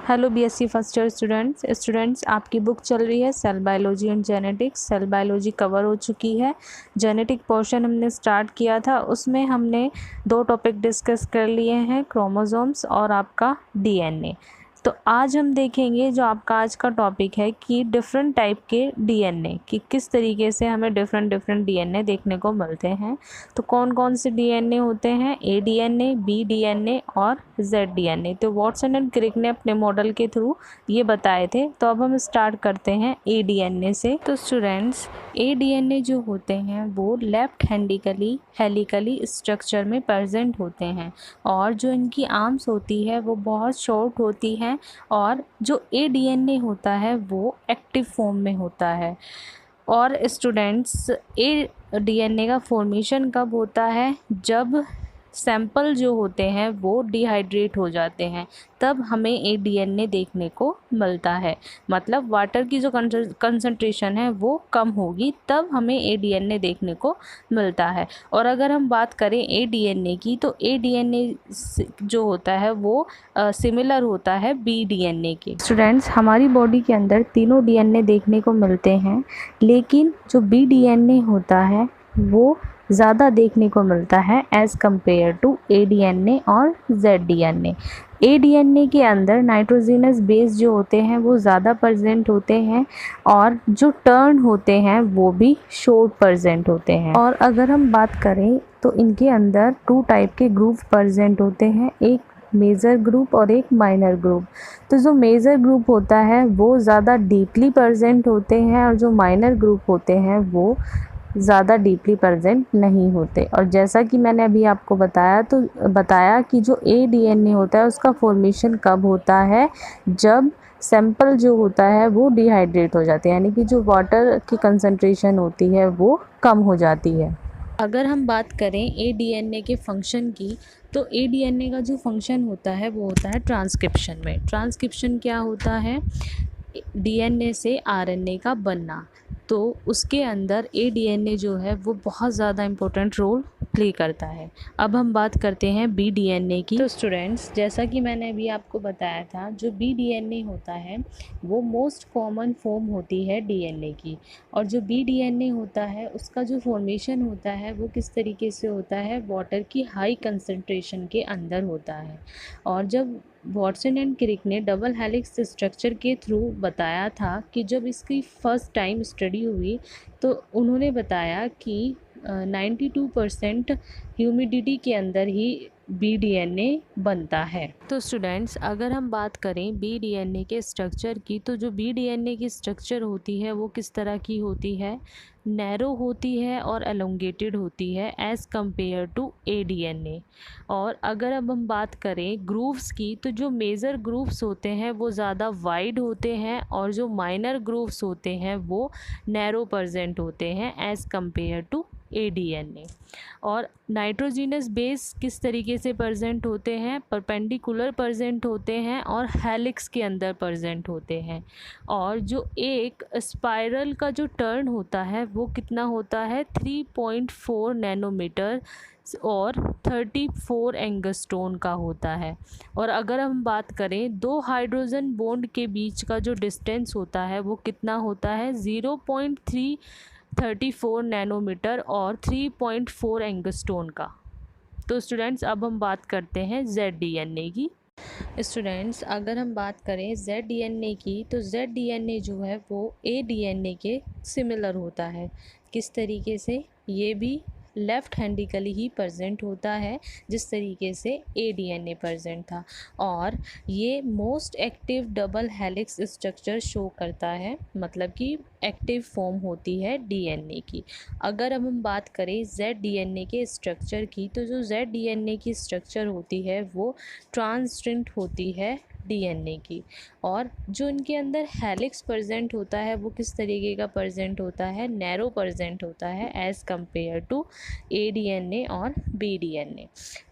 Hello BSc first year students आपकी book चल रही है cell biology and genetics. Cell biology cover हो चुकी है। जेनेटिक पोर्शन हमने स्टार्ट किया था, उसमें हमने 2 टॉपिक डिस्कस कर लिए हैं, क्रोमोसोम्स और आपका डीएनए। तो आज हम देखेंगे जो आपका आज का टॉपिक है कि डिफरेंट टाइप के डीएनए, कि किस तरीके से हमें डिफरेंट डीएनए देखने को मिलते हैं। तो कौन कौन से डीएनए होते हैं, ए डीएनए, बी डीएनए और जेड डीएनए। तो वॉटसन एंड क्रिक ने अपने मॉडल के थ्रू ये बताए थे। तो अब हम स्टार्ट करते हैं ए डीएनए से। तो स्टूडेंट्स, ए डीएनए जो होते हैं वो लेफ्ट हैंडिकली हेलिकली स्ट्रक्चर में प्रेजेंट होते हैं, और जो इनकी आर्म्स होती है वो बहुत शॉर्ट होती हैं, और जो ए डीएनए होता है वो एक्टिव फॉर्म में होता है। और स्टूडेंट्स, ए डीएनए का फॉर्मेशन कब होता है, जब सैंपल जो होते हैं वो डिहाइड्रेट हो जाते हैं, तब हमें ए डीएनए देखने को मिलता है। मतलब वाटर की जो कंसंट्रेशन है वो कम होगी, तब हमें ए डीएनए देखने को मिलता है। और अगर हम बात करें ए डीएनए की, तो ए डीएनए जो होता है वो सिमिलर होता है बी डीएनए के। स्टूडेंट्स, हमारी बॉडी के अंदर तीनों डीएनए देखने को मिलते हैं, लेकिन जो बी डीएनए होता है वो ज़्यादा देखने को मिलता है as compare to A DNA और जेड डीएनए। ए डीएनए के अंदर नाइट्रोजनस बेस जो होते हैं वो ज़्यादा प्रेजेंट होते हैं, और जो टर्न होते हैं वो भी शॉर्ट प्रेजेंट होते हैं। और अगर हम बात करें तो इनके अंदर 2 टाइप के ग्रुप प्रेजेंट होते हैं, एक मेजर ग्रुप और एक माइनर ग्रुप। तो जो मेजर ग्रुप होता है वो ज़्यादा डीपली प्रेजेंट होते हैं, और जो माइनर ग्रुप होते हैं वो ज़्यादा डीपली प्रेजेंट नहीं होते। और जैसा कि मैंने अभी आपको बताया कि जो ए डीएनए होता है उसका फॉर्मेशन कब होता है, जब सैंपल जो होता है वो डिहाइड्रेट हो जाते हैं, यानी कि जो वाटर की कंसंट्रेशन होती है वो कम हो जाती है। अगर हम बात करें ए डीएनए के फंक्शन की, तो ए डीएनए का जो फंक्शन होता है वो होता है ट्रांसक्रिप्शन में। ट्रांसक्रिप्शन क्या होता है, डीएनए से आरएनए का बनना। तो उसके अंदर ए डीएनए जो है वो बहुत ज़्यादा इम्पोर्टेंट रोल प्ले करता है। अब हम बात करते हैं बी डीएनए की। तो स्टूडेंट्स, जैसा कि मैंने अभी आपको बताया था, जो बी डीएनए होता है वो मोस्ट कॉमन फॉर्म होती है डीएनए की। और जो बी डीएनए होता है उसका जो फॉर्मेशन होता है वो किस तरीके से होता है, वाटर की हाई कंसंट्रेशन के अंदर होता है। और जब वॉटसन एंड क्रिक ने डबल हेलिक्स स्ट्रक्चर के थ्रू बताया था कि जब इसकी फ़र्स्ट टाइम स्टडी हुई, तो उन्होंने बताया कि 92% ह्यूमिडिटी के अंदर ही बी डीएनए बनता है। तो स्टूडेंट्स, अगर हम बात करें बी डीएनए के स्ट्रक्चर की, तो जो बी डीएनए की स्ट्रक्चर होती है वो किस तरह की होती है, नैरो होती है और एलोंगेटेड होती है as compare to A DNA. और अगर अब हम बात करें ग्रूव्स की, तो जो मेजर ग्रूव्स होते हैं वो ज़्यादा वाइड होते हैं, और जो माइनर ग्रूव्स होते हैं वो नैरो प्रेजेंट होते हैं as compare to A DNA. और नाइट्रोजिनस बेस किस तरीके से प्रेजेंट होते हैं, परपेंडिकुलर प्रेजेंट होते हैं और हेलिक्स के अंदर प्रेजेंट होते हैं। और जो एक स्पाइरल का जो टर्न होता है वो कितना होता है, 3.4 नैनोमीटर और 34 एंगस्ट्रोन का होता है। और अगर हम बात करें 2 हाइड्रोजन बॉन्ड के बीच का जो डिस्टेंस होता है वो कितना होता है, 0.334 नैनोमीटर और 3.4 एंगस्ट्रोन का। तो स्टूडेंट्स, अब हम बात करते हैं जेड डीएनए की। स्टूडेंट्स, अगर हम बात करें जेड डीएनए की, तो जेड डीएनए जो है वो ए डीएनए के सिमिलर होता है। किस तरीके से, ये भी लेफ्ट हैंडिकली ही प्रेजेंट होता है जिस तरीके से ए डीएनए प्रेजेंट था। और ये most active double helix structure show करता है, मतलब कि एक्टिव फॉर्म होती है डीएनए की। अगर अब हम बात करें जेड डीएनए के स्ट्रक्चर की, तो जो जेड डीएनए की स्ट्रक्चर होती है वो ट्रांसट्रिंट होती है डीएनए की। और जो इनके अंदर हेलिक्स प्रेजेंट होता है वो किस तरीके का प्रेजेंट होता है, नैरो प्रेजेंट होता है as compare to A DNA और बी डीएनए।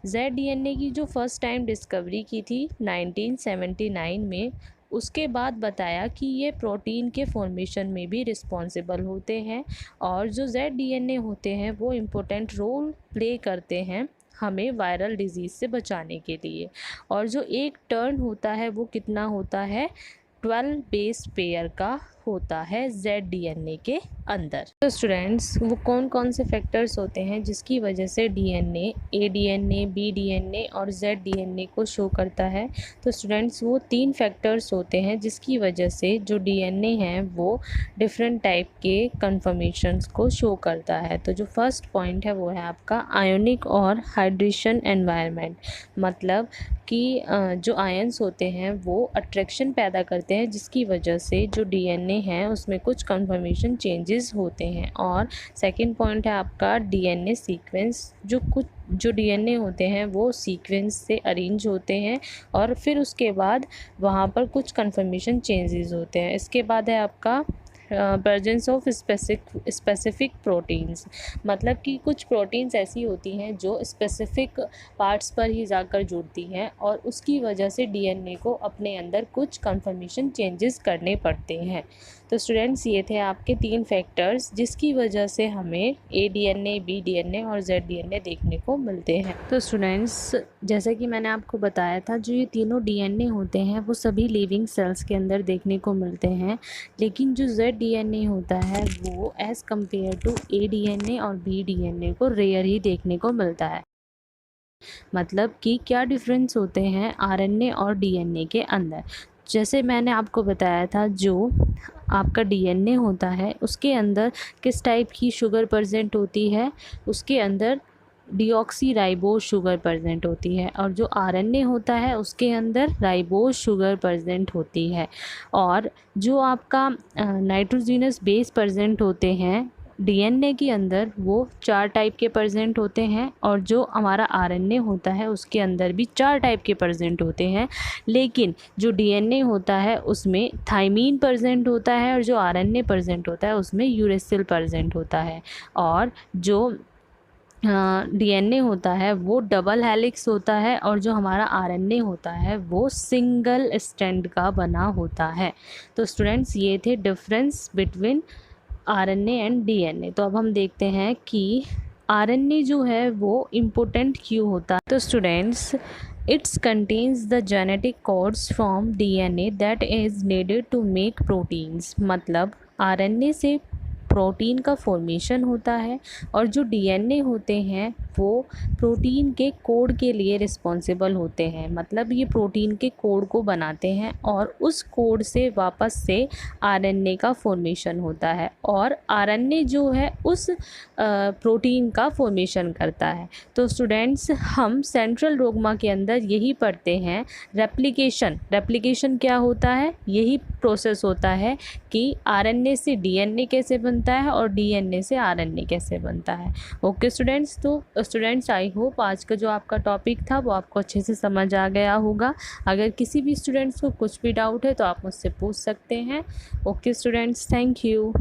जेड डीएनए की जो फर्स्ट टाइम डिस्कवरी की थी 1979 में, उसके बाद बताया कि ये प्रोटीन के फॉर्मेशन में भी रिस्पॉन्सिबल होते हैं, और जो जेड डीएनए होते हैं वो इम्पोर्टेंट रोल प्ले करते हैं हमें वायरल डिजीज़ से बचाने के लिए। और जो एक टर्न होता है वो कितना होता है, 12 बेस पेयर का होता है ZDNA के अंदर। तो स्टूडेंट्स, वो कौन कौन से फैक्टर्स होते हैं जिसकी वजह से DNA, ADNA, BDNA और ZDNA को शो करता है? तो स्टूडेंट्स, वो 3 फैक्टर्स होते हैं जिसकी वजह से जो DNA है वो डिफरेंट टाइप के कन्फर्मेशंस को शो करता है। तो जो फर्स्ट पॉइंट है वो है आपका आयोनिक और हाइड्रेशन एनवायरनमेंट। मतलब कि जो आयंस होते हैं वो अट्रैक्शन पैदा करते हैं जिसकी वजह से जो DNA है उसमें कुछ कन्फर्मेशन चेंजेस होते हैं। और सेकंड पॉइंट है आपका DNA सीक्वेंस। जो DNA होते हैं वो सीक्वेंस से अरेंज होते हैं और फिर उसके बाद वहाँ पर कुछ कन्फर्मेशन चेंजेस होते हैं। इसके बाद है आपका प्रेजेंस ऑफ स्पेसिफिक प्रोटीन्स। मतलब कि कुछ प्रोटीन्स ऐसी होती हैं जो स्पेसिफिक पार्ट्स पर ही जाकर जुड़ती हैं और उसकी वजह से DNA को अपने अंदर कुछ कन्फर्मेशन चेंजेस करने पड़ते हैं। तो स्टूडेंट्स, ये थे आपके 3 फैक्टर्स जिसकी वजह से हमें ADNA, BDNA और ZDNA देखने को मिलते हैं। तो स्टूडेंट्स, जैसे कि मैंने आपको बताया था, जो ये तीनों DNA होते हैं वो सभी लिविंग सेल्स के अंदर देखने को मिलते हैं, लेकिन जो ZDNA होता है वो एज़ कम्पेयर टू ADNA और BDNA को रेयर ही देखने को मिलता है। मतलब कि क्या डिफरेंस होते हैं RNA और DNA के अंदर? जैसे मैंने आपको बताया था, जो आपका DNA होता है उसके अंदर किस टाइप की शुगर प्रेजेंट होती है, उसके अंदर डीऑक्सीराइबोज शुगर प्रेजेंट होती है। और जो RNA होता है उसके अंदर राइबोज शुगर प्रेजेंट होती है। और जो आपका नाइट्रोजिनस बेस प्रेजेंट होते हैं DNA के अंदर वो 4 टाइप के प्रेजेंट होते हैं। और जो हमारा RNA होता है उसके अंदर भी 4 टाइप के प्रेजेंट होते हैं, लेकिन जो DNA होता है उसमें थाइमीन प्रेजेंट होता है और जो RNA प्रेजेंट होता है उसमें यूरेसिल प्रेजेंट होता है। और जो DNA होता है वो डबल हेलिक्स होता है और जो हमारा RNA होता है वो सिंगल स्ट्रैंड का बना होता है। तो स्टूडेंट्स, ये थे difference between RNA and DNA। तो अब हम देखते हैं कि RNA जो है वो इम्पोर्टेंट क्यों होता है। तो students, it's contains the genetic codes from DNA that is needed to make proteins. मतलब RNA से प्रोटीन का फॉर्मेशन होता है और जो DNA होते हैं वो प्रोटीन के कोड के लिए रिस्पॉन्सिबल होते हैं। मतलब ये प्रोटीन के कोड को बनाते हैं और उस कोड से वापस से RNA का फॉर्मेशन होता है और RNA जो है उस प्रोटीन का फॉर्मेशन करता है। तो स्टूडेंट्स, हम सेंट्रल डोग्मा के अंदर यही पढ़ते हैं, रेप्लिकेशन क्या होता है, यही प्रोसेस होता है कि RNA से DNA कैसे बनता है और DNA से RNA कैसे बनता है। ओके स्टूडेंट्स, तो स्टूडेंट्स, आई होप आज का जो आपका टॉपिक था वो आपको अच्छे से समझ आ गया होगा। अगर किसी भी स्टूडेंट्स को कुछ भी डाउट है तो आप मुझसे पूछ सकते हैं। Okay students, thank you.